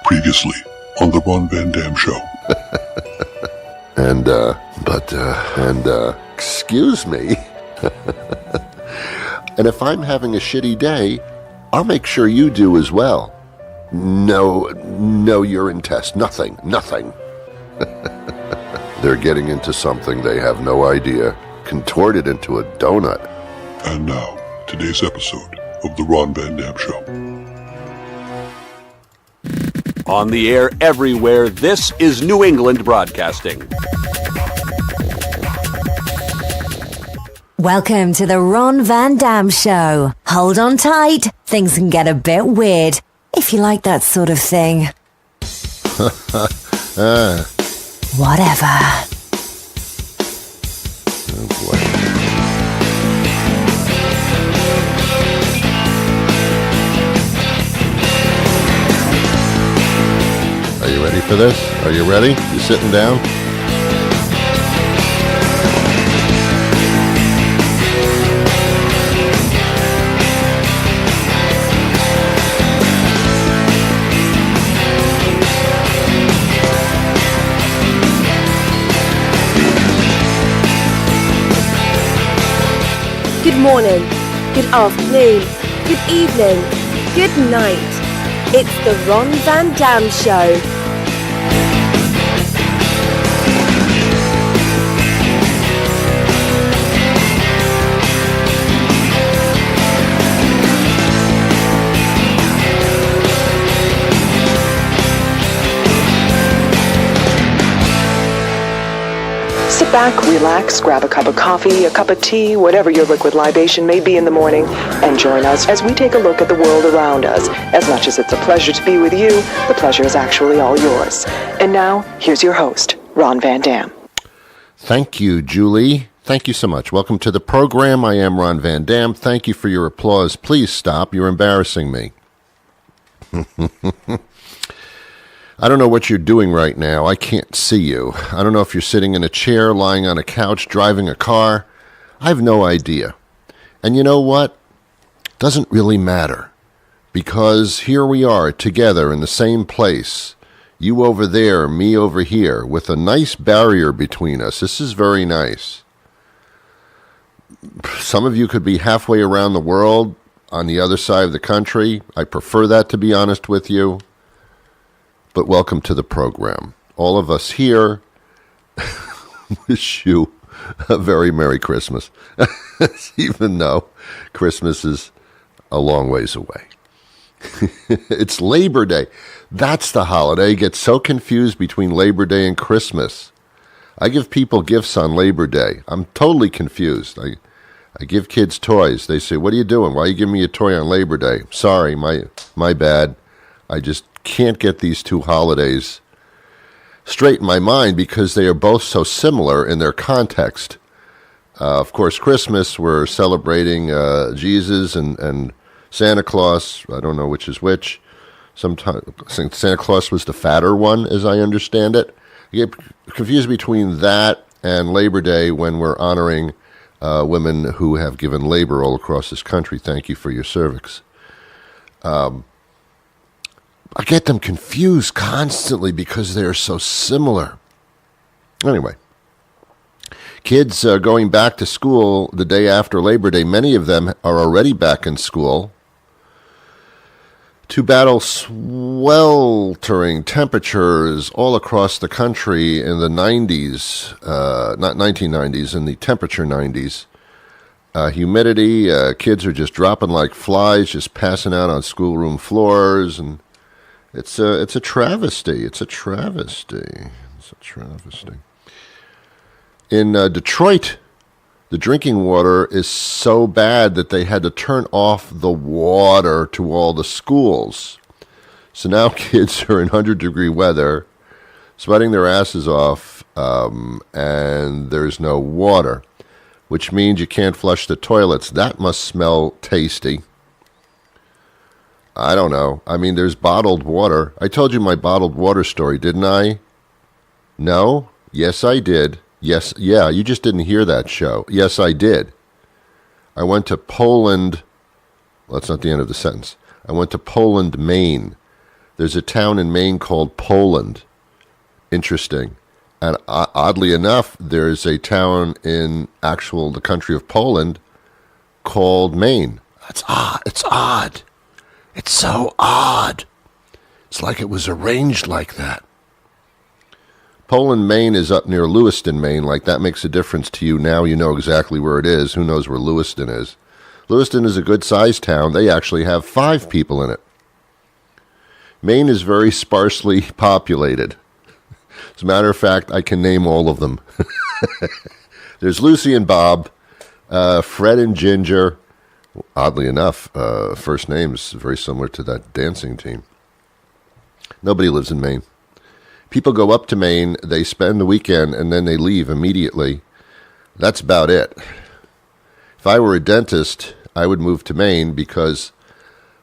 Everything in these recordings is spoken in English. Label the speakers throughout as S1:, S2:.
S1: Previously on the Ron Van Dam Show.
S2: Excuse me. And if I'm having a shitty day, I'll make sure you do as well. No urine test, nothing. They're getting into something they have no idea, contorted into a donut.
S1: And now, today's episode of the Ron Van Dam Show.
S3: On the air everywhere, this is New England Broadcasting.
S4: Welcome to the Ron Van Dam Show. Hold on tight, things can get a bit weird, if you like that sort of thing. Whatever.
S2: Oh boy. Are you ready for this? Are you ready? You sitting down?
S5: Good morning, good afternoon, good evening, good night. It's the Ron Van Dam Show.
S6: Sit back, relax, grab a cup of coffee, a cup of tea, whatever your liquid libation may be in the morning, and join us as we take a look at the world around us. As much as it's a pleasure to be with you, the pleasure is actually all yours. And now, here's your host, Ron Van Dam.
S2: Thank you, Julie. Thank you so much. Welcome to the program. I am Ron Van Dam. Thank you for your applause. Please stop. You're embarrassing me. I don't know what you're doing right now. I can't see you. I don't know if you're sitting in a chair, lying on a couch, driving a car. I have no idea. And you know what? Doesn't really matter. Because here we are together in the same place. You over there, me over here, with a nice barrier between us. This is very nice. Some of you could be halfway around the world on the other side of the country. I prefer that, to be honest with you. But welcome to the program. All of us here wish you a very Merry Christmas, even though Christmas is a long ways away. It's Labor Day. That's the holiday. I get so confused between Labor Day and Christmas. I give people gifts on Labor Day. I'm totally confused. I give kids toys. They say, "What are you doing? Why are you giving me a toy on Labor Day?" Sorry, my bad. I just can't get these two holidays straight in my mind because they are both so similar in their context. Of course, Christmas, we're celebrating Jesus and Santa Claus. I don't know which is which. Sometimes Santa Claus was the fatter one, as I understand it. I get confused between that and Labor Day when we're honoring women who have given labor all across this country. Thank you for your service. I get them confused constantly because they're so similar. Anyway, kids going back to school the day after Labor Day, many of them are already back in school to battle sweltering temperatures all across the country in the 90s, not 1990s, in the temperature 90s. Humidity, kids are just dropping like flies, just passing out on schoolroom floors, and It's a travesty. It's a travesty. In Detroit, the drinking water is so bad that they had to turn off the water to all the schools. So now kids are in 100-degree weather, sweating their asses off, and there's no water, which means you can't flush the toilets. That must smell tasty. I don't know. I mean, there's bottled water. I told you my bottled water story, didn't I? No? Yes, I did. Yes, yeah, you just didn't hear that show. Yes, I did. I went to Poland. Well, that's not the end of the sentence. I went to Poland, Maine, There's a town in Maine called Poland. Interesting. And oddly enough, there's a town in the country of Poland called Maine. That's odd. It's odd. It's so odd. It's like it was arranged like that. Poland, Maine is up near Lewiston, Maine. Like that makes a difference to you. Now you know exactly where it is. Who knows where Lewiston is? Lewiston is a good-sized town. They actually have 5 people in it. Maine is very sparsely populated. As a matter of fact, I can name all of them. There's Lucy and Bob, Fred and Ginger. Oddly enough, first names very similar to that dancing team. Nobody lives in Maine. People go up to Maine, they spend the weekend, and then they leave immediately. That's about it. If I were a dentist, I would move to Maine because,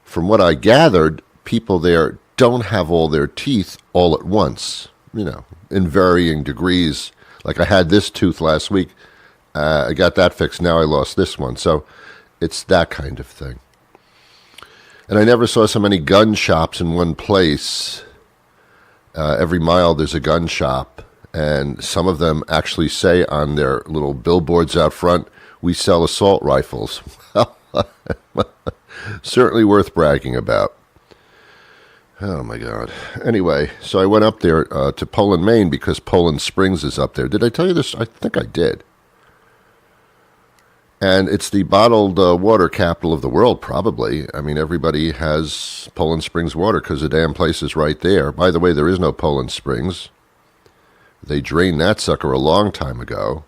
S2: from what I gathered, people there don't have all their teeth all at once, in varying degrees. Like I had this tooth last week. I got that fixed. Now I lost this one. So it's that kind of thing. And I never saw so many gun shops in one place. Every mile there's a gun shop. And some of them actually say on their little billboards out front, we sell assault rifles. Certainly worth bragging about. Oh, my God. Anyway, so I went up there to Poland, Maine, because Poland Springs is up there. Did I tell you this? I think I did. And it's the bottled water capital of the world, probably. I mean, everybody has Poland Springs water because the damn place is right there. By the way, there is no Poland Springs. They drained that sucker a long time ago.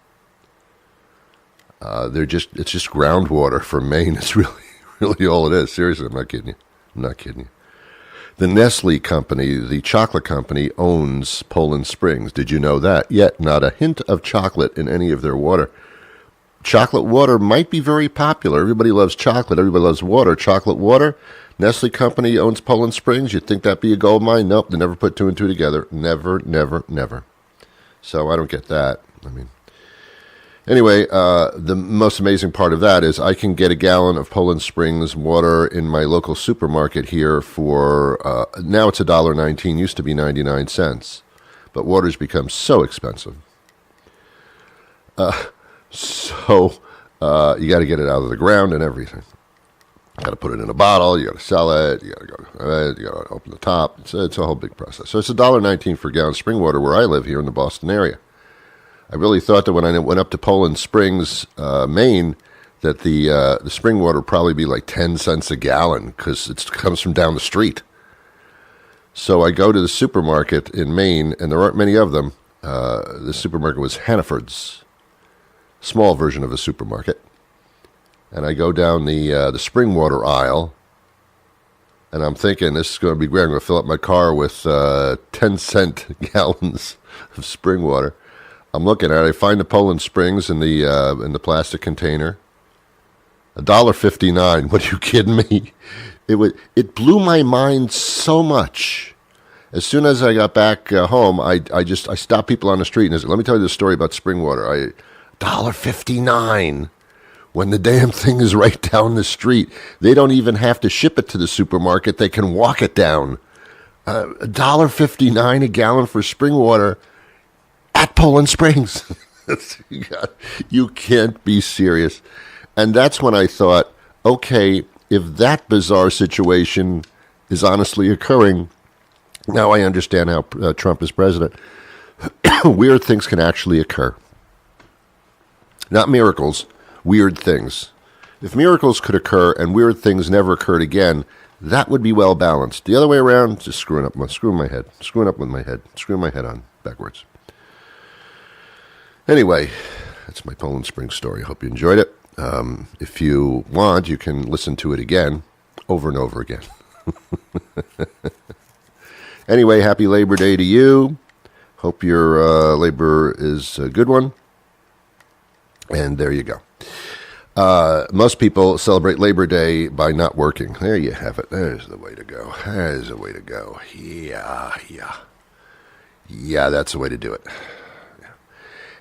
S2: It's just groundwater from Maine. It's really all it is. Seriously, I'm not kidding you. The Nestle company, the chocolate company, owns Poland Springs. Did you know that? Yet not a hint of chocolate in any of their water. Chocolate water might be very popular. Everybody loves chocolate. Everybody loves water. Chocolate water. Nestle company owns Poland Springs. You'd think that'd be a gold mine? Nope, they never put 2 and 2 together. Never, never, never. So I don't get that. Anyway, the most amazing part of that is I can get a gallon of Poland Springs water in my local supermarket here for, now it's $1.19, used to be 99 cents. But water's become so expensive. So you got to get it out of the ground and everything. You got to put it in a bottle, you got to sell it, you got to go, you got to open the top. It's a whole big process. So it's $1.19 for a gallon of spring water where I live here in the Boston area. I really thought that when I went up to Poland Springs, Maine, that the spring water would probably be like 10 cents a gallon because it comes from down the street. So I go to the supermarket in Maine, and there aren't many of them. The supermarket was Hannaford's, small version of a supermarket. And I go down the spring water aisle, and I'm thinking this is going to be great. I'm going to fill up my car with 10-cent gallons of spring water. I'm looking at it. I find the Poland Springs in the plastic container. $1.59. What, are you kidding me? It blew my mind so much. As soon as I got back home, I stopped people on the street and I said, "Let me tell you this story about spring water. $1.59 when the damn thing is right down the street. They don't even have to ship it to the supermarket. They can walk it down. $1.59 a gallon for spring water at Poland Springs." You can't be serious. And that's when I thought, okay, if that bizarre situation is honestly occurring, now I understand how Trump is president. Weird things can actually occur. Not miracles, weird things. If miracles could occur and weird things never occurred again, that would be well balanced. The other way around, just screwing up my head on backwards. Anyway, that's my Poland Springs story. I hope you enjoyed it. If you want, you can listen to it again, over and over again. Anyway, happy Labor Day to you. Hope your labor is a good one. And there you go. Most people celebrate Labor Day by not working. There you have it. There's the way to go. There's the way to go. Yeah, that's the way to do it.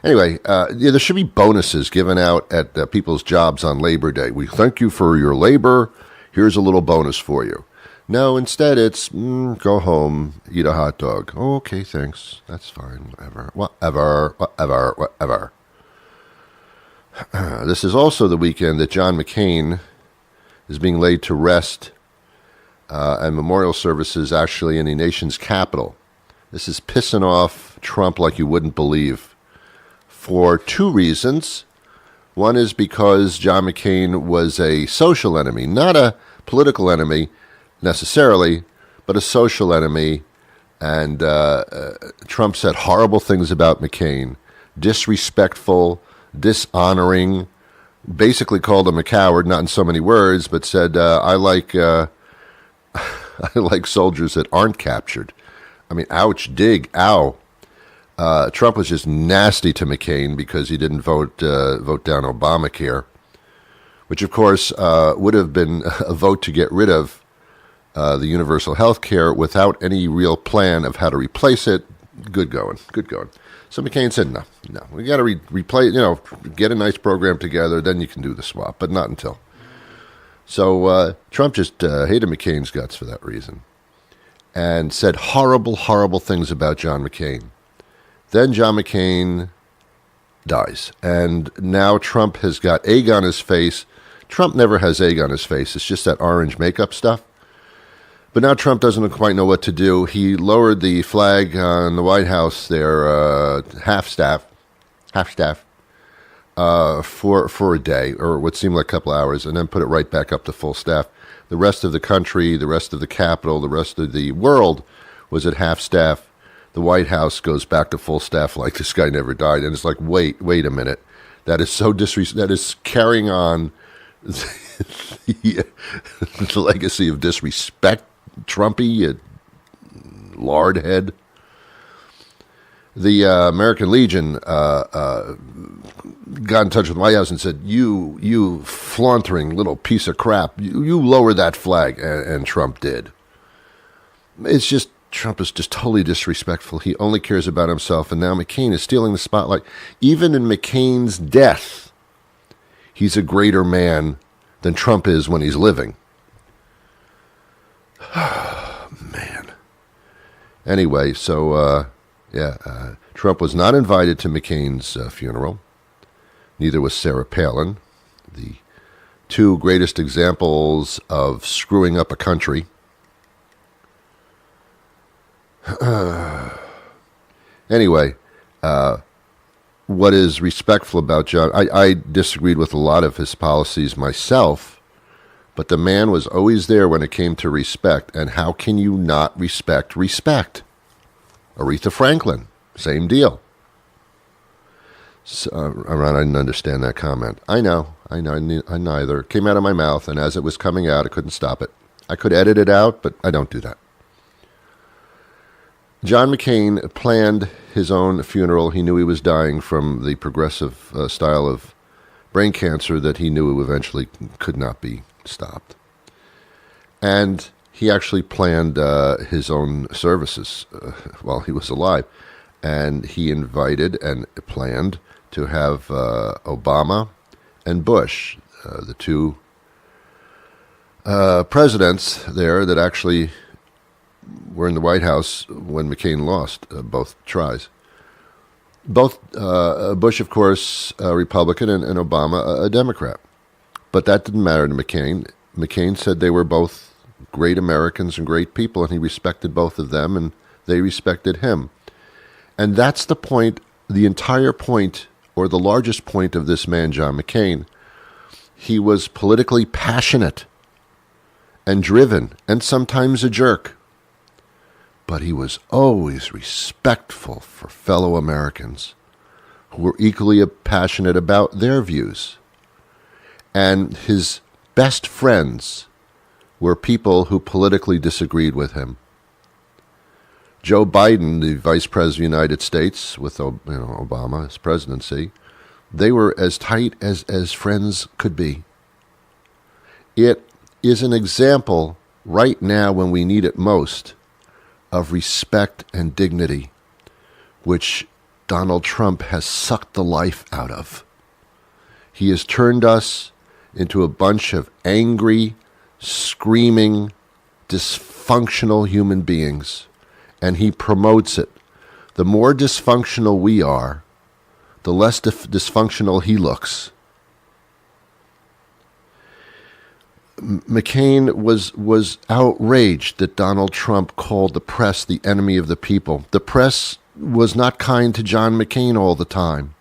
S2: Anyway, there should be bonuses given out at people's jobs on Labor Day. We thank you for your labor. Here's a little bonus for you. No, instead it's go home, eat a hot dog. Oh, okay, thanks. That's fine. Whatever. This is also the weekend that John McCain is being laid to rest, and memorial services actually in the nation's capital. This is pissing off Trump like you wouldn't believe, for two reasons. One is because John McCain was a social enemy, not a political enemy necessarily, but a social enemy. And Trump said horrible things about McCain, disrespectful, dishonoring, basically called him a coward, not in so many words, but said, I like soldiers that aren't captured. I mean, ouch, dig, ow. Trump was just nasty to McCain because he didn't vote down Obamacare, which of course would have been a vote to get rid of the universal health care without any real plan of how to replace it. Good going. So McCain said, no, we got to replace, get a nice program together, then you can do the swap, but not until. So Trump just hated McCain's guts for that reason and said horrible, horrible things about John McCain. Then John McCain dies, and now Trump has got egg on his face. Trump never has egg on his face. It's just that orange makeup stuff. But now Trump doesn't quite know what to do. He lowered the flag on the White House there, half staff, for a day, or what seemed like a couple hours, and then put it right back up to full staff. The rest of the country, the rest of the Capitol, the rest of the world was at half staff. The White House goes back to full staff like this guy never died. And it's like, wait a minute. That is so that is carrying on the legacy of disrespect, Trumpy, lard head. The American Legion got in touch with the White House and said, you flauntering little piece of crap, you lower that flag. And Trump did. It's just, Trump is just totally disrespectful. He only cares about himself, and now McCain is stealing the spotlight. Even in McCain's death, he's a greater man than Trump is when he's living. Man. Anyway, so, Trump was not invited to McCain's funeral. Neither was Sarah Palin, the two greatest examples of screwing up a country. Anyway, what is respectful about John? I disagreed with a lot of his policies myself, but the man was always there when it came to respect. And how can you not respect? Aretha Franklin, same deal. So, Ron, I didn't understand that comment. I know, neither. It came out of my mouth, and as it was coming out, I couldn't stop it. I could edit it out, but I don't do that. John McCain planned his own funeral. He knew he was dying from the progressive style of brain cancer that he knew eventually could not be stopped. And he actually planned his own services while he was alive. And he invited and planned to have Obama and Bush, the two presidents there that actually were in the White House when McCain lost both tries. Both Bush, of course, a Republican, and Obama, a Democrat. But that didn't matter to McCain. McCain said they were both great Americans and great people, and he respected both of them, and they respected him. And that's the point, the entire point, or the largest point of this man, John McCain. He was politically passionate and driven, and sometimes a jerk. But he was always respectful for fellow Americans who were equally passionate about their views. And his best friends were people who politically disagreed with him. Joe Biden, the Vice President of the United States, with Obama's presidency, they were as tight as friends could be. It is an example right now when we need it most of respect and dignity, which Donald Trump has sucked the life out of. He has turned us into a bunch of angry, screaming dysfunctional human beings, and he promotes it. The more dysfunctional we are, the less dysfunctional he looks. McCain was outraged that Donald Trump called the press the enemy of the people. The press was not kind to John McCain all the time.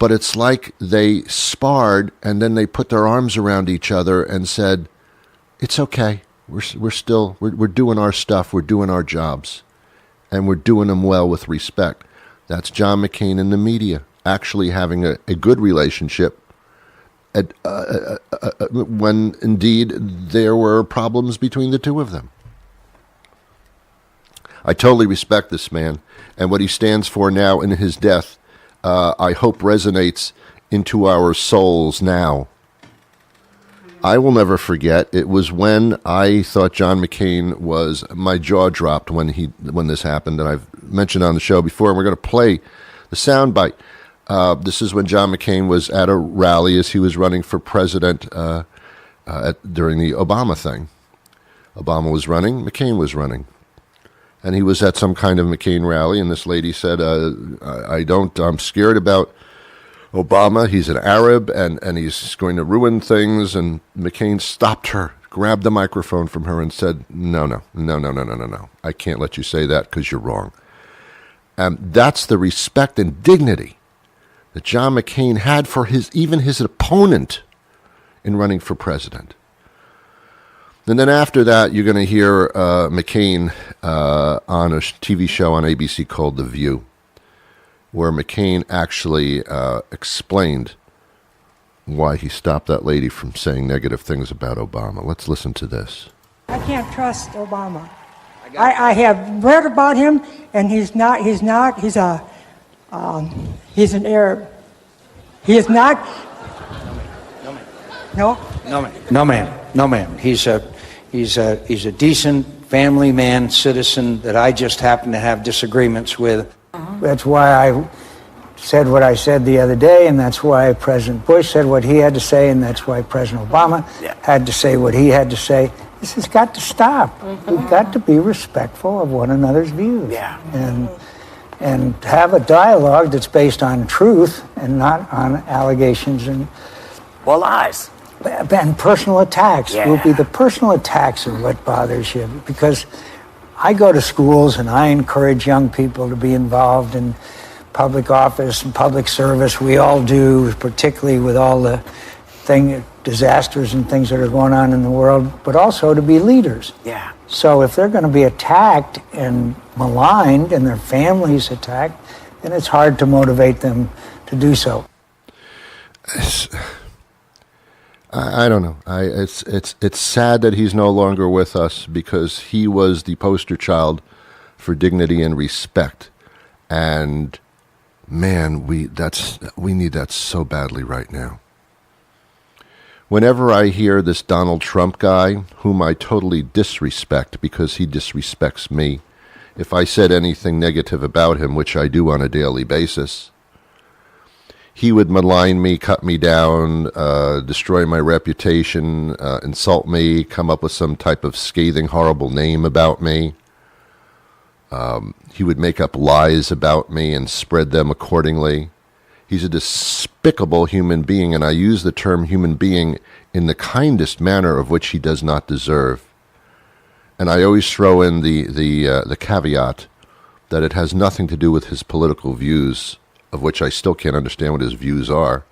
S2: But it's like they sparred and then they put their arms around each other and said, it's okay. We're doing our stuff. We're doing our jobs. And we're doing them well with respect. That's John McCain and the media actually having a good relationship when indeed there were problems between the two of them. I totally respect this man and what he stands for now in his death. I hope resonates into our souls now. I will never forget. It was when I thought John McCain was. My jaw dropped when this happened, and I've mentioned on the show before. And we're going to play the soundbite. This is when John McCain was at a rally as he was running for president during the Obama thing. Obama was running, McCain was running. And he was at some kind of McCain rally, and this lady said, I'm scared about Obama. He's an Arab, and he's going to ruin things. And McCain stopped her, grabbed the microphone from her, and said, no. I can't let you say that because you're wrong. That's the respect and dignity that John McCain had for even his opponent in running for president. And then after that, you're going to hear McCain on a TV show on ABC called The View, where McCain actually explained why he stopped that lady from saying negative things about Obama. Let's listen to this.
S7: I can't trust Obama. I have read about him, and he's an Arab. He is not. No?
S8: No, ma'am. He's a decent family man, citizen that I just happen to have disagreements with.
S9: That's why I said what I said the other day, and that's why President Bush said what he had to say, and that's why President Obama had to say what he had to say. This has got to stop. We've got to be respectful of one another's views. And have a dialogue that's based on truth and not on allegations and
S10: lies.
S9: And personal attacks. Will be the personal attacks are what bothers you, because I go to schools and I encourage young people to be involved in public office and public service. We all do, particularly with all the disasters and things that are going on in the world, but also to be leaders. So if they're going to be attacked and maligned and their families attacked, then it's hard to motivate them to do so.
S2: I don't know. It's sad that he's no longer with us, because he was the poster child for dignity and respect. And man, we need that so badly right now. Whenever I hear this Donald Trump guy, whom I totally disrespect because he disrespects me, if I said anything negative about him, which I do on a daily basis, he would malign me, cut me down, destroy my reputation, insult me, come up with some type of scathing, horrible name about me. He would make up lies about me and spread them accordingly. He's a despicable human being, and I use the term human being in the kindest manner of which he does not deserve. And I always throw in the caveat that it has nothing to do with his political views, of which I still can't understand what his views are.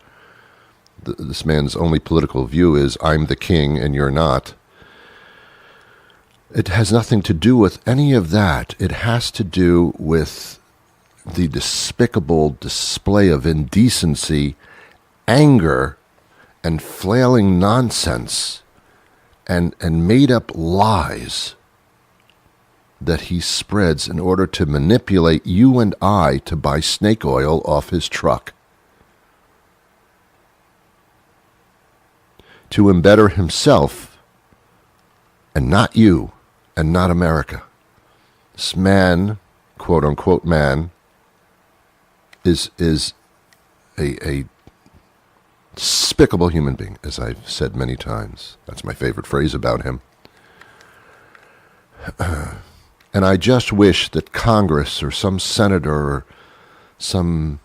S2: This man's only political view is, I'm the king and you're not. It has nothing to do with any of that. It has to do with the despicable display of indecency, anger, and flailing nonsense, and made-up lies that he spreads in order to manipulate you and I to buy snake oil off his truck, to embetter himself, and not you, and not America. This man, quote-unquote man, is a despicable human being, as I've said many times. That's my favorite phrase about him. And I just wish that Congress or some senator or some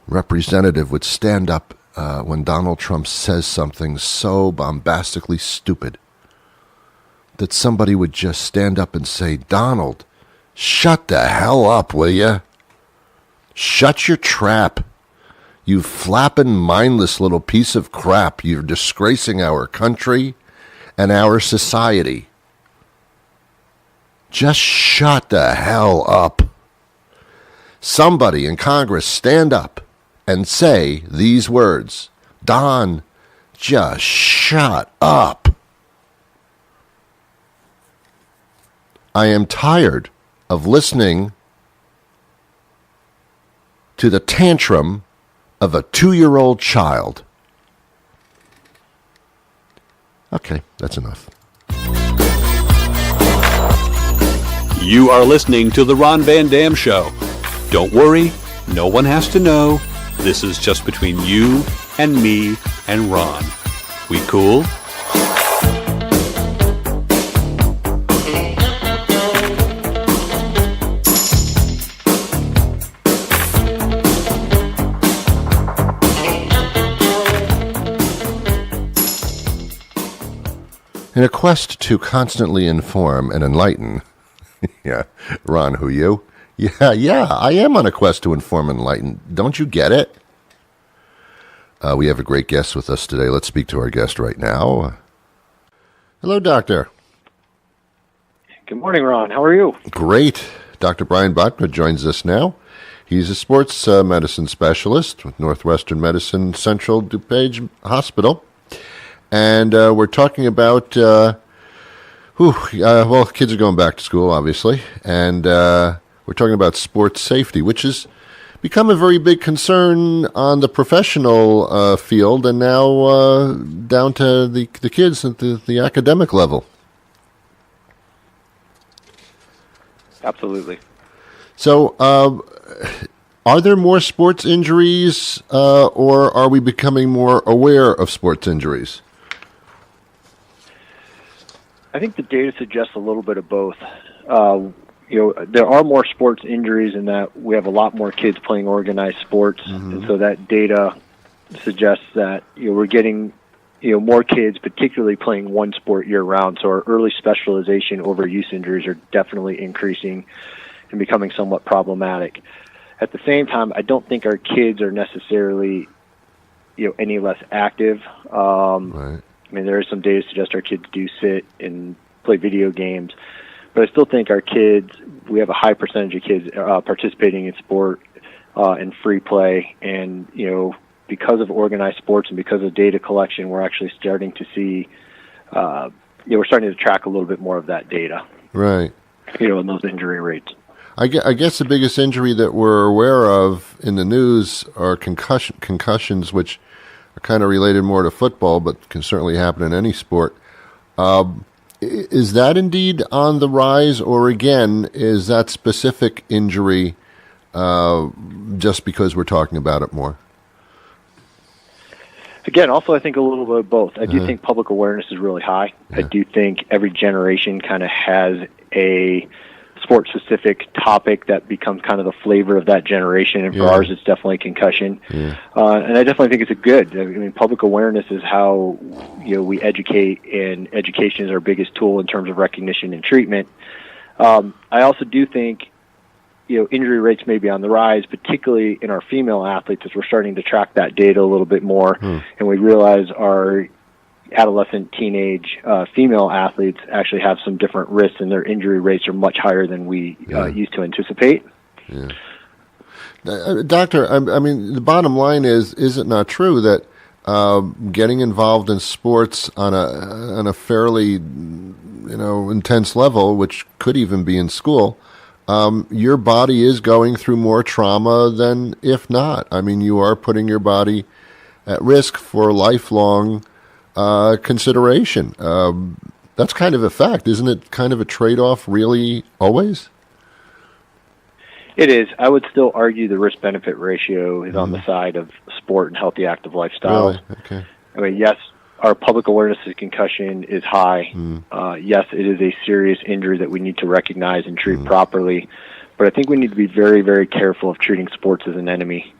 S2: representative would stand up when Donald Trump says something so bombastically stupid, that somebody would just stand up and say, Donald, shut the hell up, will you? Shut your trap. You flapping, mindless little piece of crap. You're disgracing our country and our society. Just shut the hell up. Somebody in Congress stand up and say these words. Don, just shut up. I am tired of listening to the tantrum of a 2-year-old child. Okay, that's enough.
S3: You are listening to The Ron Van Dam Show. Don't worry, no one has to know. This is just between you and me and Ron. We cool?
S2: In a quest to constantly inform and enlighten, yeah, Ron, who you? Yeah, I am on a quest to inform and enlighten. Don't you get it? We have a great guest with us today. Let's speak to our guest right now. Hello, Doctor.
S11: Good morning, Ron. How are you?
S2: Great. Dr. Brian Babka joins us now. He's a sports medicine specialist with Northwestern Medicine Central DuPage Hospital. And we're talking about, kids are going back to school, obviously. And we're talking about sports safety, which has become a very big concern on the professional field and now down to the kids at the academic level.
S11: Absolutely.
S2: So are there more sports injuries or are we becoming more aware of sports injuries?
S11: I think the data suggests a little bit of both. There are more sports injuries in that we have a lot more kids playing organized sports, and so that data suggests that we're getting more kids, particularly playing one sport year round. So our early specialization overuse injuries are definitely increasing and becoming somewhat problematic. At the same time, I don't think our kids are necessarily any less active.
S2: Right.
S11: I mean, there is some data to suggest our kids do sit and play video games, but I still think our kids, we have a high percentage of kids participating in sport and free play, and because of organized sports and because of data collection, we're actually starting to see, we're starting to track a little bit more of that data.
S2: Right.
S11: In those injury rates.
S2: I guess the biggest injury that we're aware of in the news are concussions, which are kind of related more to football, but can certainly happen in any sport. Is that indeed on the rise, or again, is that specific injury just because we're talking about it more?
S11: Again, also I think a little bit of both. I do think public awareness is really high. Yeah. I do think every generation kind of has a sport-specific topic that becomes kind of the flavor of that generation, and for ours it's definitely concussion. Yeah. And I definitely think it's a good. I mean, public awareness is how we educate, and education is our biggest tool in terms of recognition and treatment. I also do think injury rates may be on the rise, particularly in our female athletes, as we're starting to track that data a little bit more, and we realize our adolescent, teenage female athletes actually have some different risks, and their injury rates are much higher than we used to anticipate.
S2: Yeah. Doctor, I mean, the bottom line is it not true that getting involved in sports on a fairly intense level, which could even be in school, your body is going through more trauma than if not? I mean, you are putting your body at risk for lifelong consideration. That's kind of a fact, isn't it? Kind of a trade-off, really, always?
S11: It is. I would still argue the risk-benefit ratio is on the side of sport and healthy, active lifestyles.
S2: Really? Okay.
S11: I mean, yes, our public awareness of concussion is high. Yes, it is a serious injury that we need to recognize and treat properly, but I think we need to be very, very careful of treating sports as an enemy.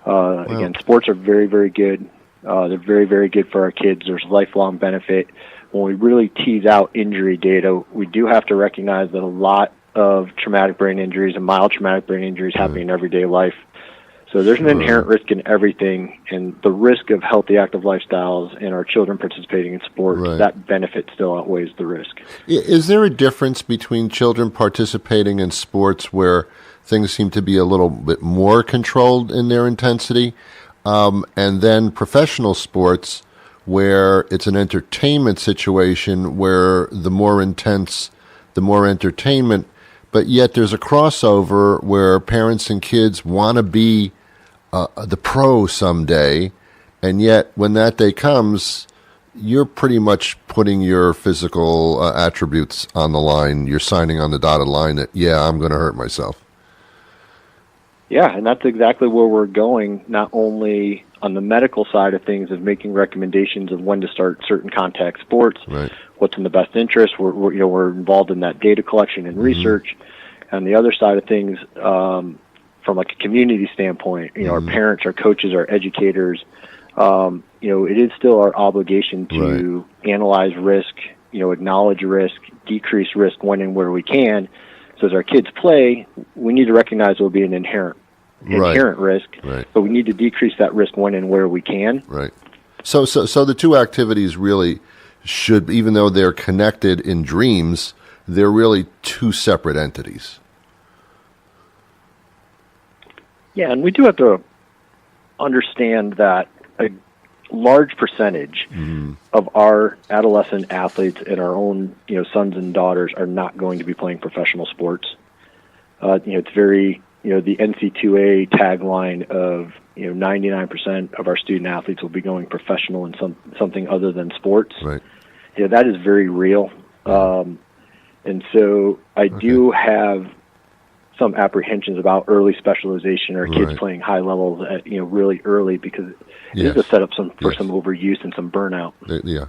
S11: Again, sports are very, very good. They're very, very good for our kids. There's lifelong benefit. When we really tease out injury data, we do have to recognize that a lot of traumatic brain injuries and mild traumatic brain injuries happen in everyday life. So there's an inherent risk in everything, and the risk of healthy, active lifestyles and our children participating in sports, that benefit still outweighs the risk.
S2: Is there a difference between children participating in sports where things seem to be a little bit more controlled in their intensity, and then professional sports where it's an entertainment situation where the more intense, the more entertainment, but yet there's a crossover where parents and kids want to be the pro someday, and yet when that day comes, you're pretty much putting your physical attributes on the line. You're signing on the dotted line that, I'm going to hurt myself.
S11: Yeah, and that's exactly where we're going, not only on the medical side of things of making recommendations of when to start certain contact sports, what's in the best interest. We're involved in that data collection and research. And the other side of things, from like a community standpoint, our parents, our coaches, our educators, it is still our obligation to analyze risk, acknowledge risk, decrease risk when and where we can. So as our kids play, we need to recognize there will be an inherent risk, but we need to decrease that risk when and where we can.
S2: Right. So the two activities really should, even though they're connected in dreams, they're really two separate entities.
S11: Yeah, and we do have to understand that a large percentage of our adolescent athletes and our own, sons and daughters are not going to be playing professional sports. It's very, the NC2A tagline of, 99% of our student athletes will be going professional in something other than sports.
S2: Right.
S11: That is very real. And so I do have some apprehensions about early specialization or kids playing high levels at, really early, because it is a setup for some overuse and some burnout.
S2: Yeah.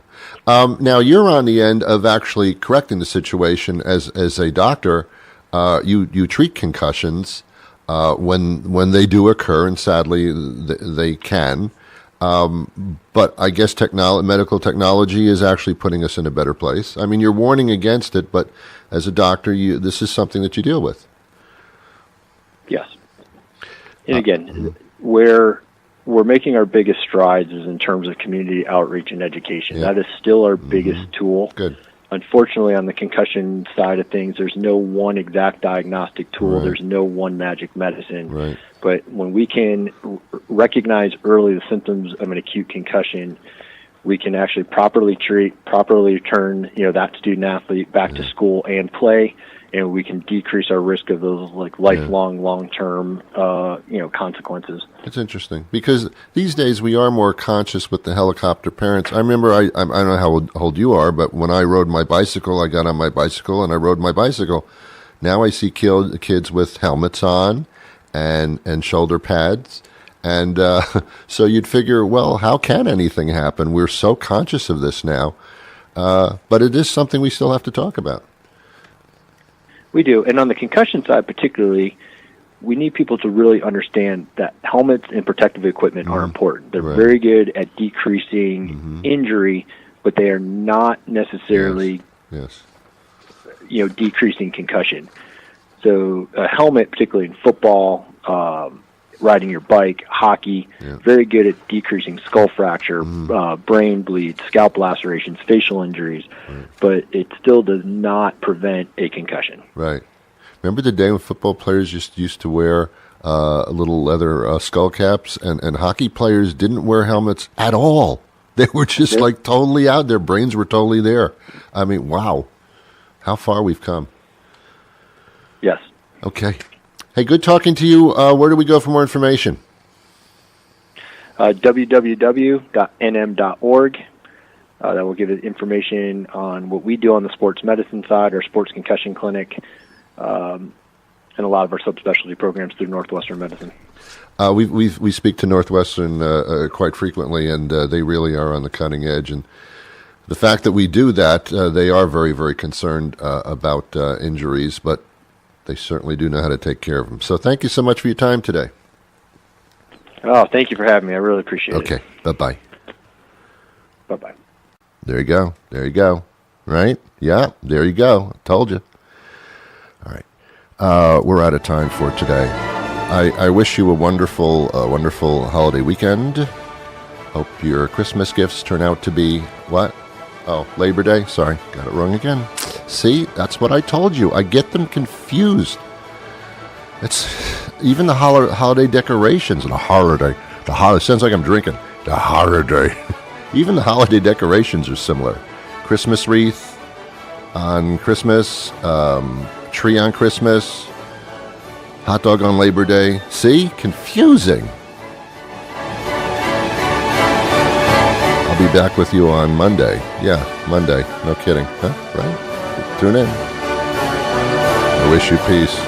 S2: Now you're on the end of actually correcting the situation as a doctor. You treat concussions when they do occur, and sadly they can. But I guess medical technology is actually putting us in a better place. I mean, you're warning against it, but as a doctor, this is something that you deal with.
S11: Yes. And again, where we're making our biggest strides is in terms of community outreach and education. That is still our biggest tool.
S2: Good.
S11: Unfortunately, on the concussion side of things, there's no one exact diagnostic tool. There's no one magic medicine. But when we can recognize early the symptoms of an acute concussion, we can actually properly treat, properly return, that student athlete back to school and play, and we can decrease our risk of those lifelong, long-term, consequences.
S2: It's interesting because these days we are more conscious with the helicopter parents. I remember, I don't know how old you are, but when I rode my bicycle, I got on my bicycle and I rode my bicycle. Now I see kids with helmets on and shoulder pads. And so you'd figure, well, how can anything happen? We're so conscious of this now. But it is something we still have to talk about.
S11: We do. And on the concussion side particularly, we need people to really understand that helmets and protective equipment are important. They're very good at decreasing injury, but they are not necessarily decreasing concussion. So a helmet, particularly in football, riding your bike, hockey, very good at decreasing skull fracture, brain bleeds, scalp lacerations, facial injuries, but it still does not prevent a concussion.
S2: Right. Remember the day when football players used to wear little leather skull caps, and hockey players didn't wear helmets at all? They were just totally out. Their brains were totally there. I mean, wow. How far we've come.
S11: Yes.
S2: Okay. Hey, good talking to you. Where do we go for more information?
S11: www.nm.org. That will give us information on what we do on the sports medicine side, our sports concussion clinic, and a lot of our subspecialty programs through Northwestern Medicine.
S2: We speak to Northwestern quite frequently, and they really are on the cutting edge. And the fact that we do that, they are very, very concerned about injuries, but they certainly do know how to take care of them. So thank you so much for your time today.
S11: Oh, thank you for having me. I really appreciate it.
S2: Okay, bye-bye.
S11: Bye-bye.
S2: There you go. There you go. Right? Yeah, there you go. I told you. All right. We're out of time for today. I wish you a wonderful holiday weekend. Hope your Christmas gifts turn out to be what? Oh, Labor Day? Sorry, got it wrong again. See, that's what I told you. I get them confused. It's even the holiday decorations and the holiday. Sounds like I'm drinking. The holiday. Even the holiday decorations are similar. Christmas wreath on Christmas, tree on Christmas, hot dog on Labor Day. See? Confusing. I'll be back with you on Monday. Yeah, Monday. No kidding. Huh? Right? Tune in. I wish you peace.